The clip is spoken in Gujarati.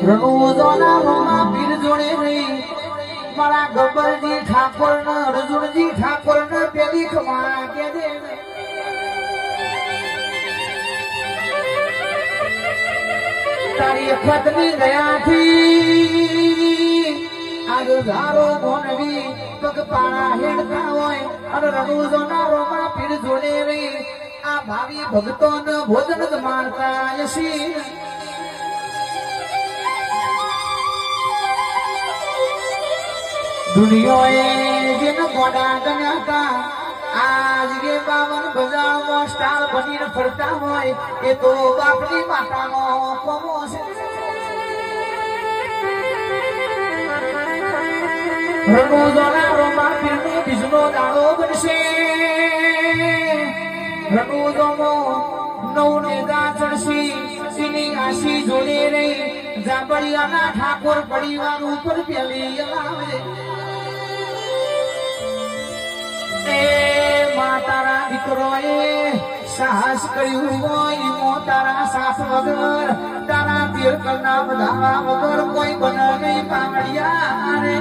રણુજોના રોમા પીર જોડે નહીં મારા ગબ્બરજી ઠાકોર ને અર્જુનજી ઠાકોર ને પેલી ખમા કે દે તારી અખતની દયાથી આજ ધારો મોનવી પગપાળા હેડતા હોય અને રણુજોના રોમા પીર જોડે રહી આ ભાવી ભક્તોને ભોજન જ મારતા યશી દુનિયાએ જેને ગોડા ગણ્યા હતા આજ કે 52 બજારમાં સ્ટાર બનીને ફરતા હોય એ તો બાપની માતાનો કોમો છે રણુજોના રોમા પીરનો બીજનો દાડો બનશે રણુજોનો નવનેદા ચડશી એની આશી જોડે રહી જાબડિયાના ઠાકોર પરિવાર ઉપર પેલી લાવે તારા દીકરોએ સાહસ કર્યું હોય મો તારા સાસ વગર તારા તીર કરના વધારા વગર કોઈ બને નહીં પાવડિયા રે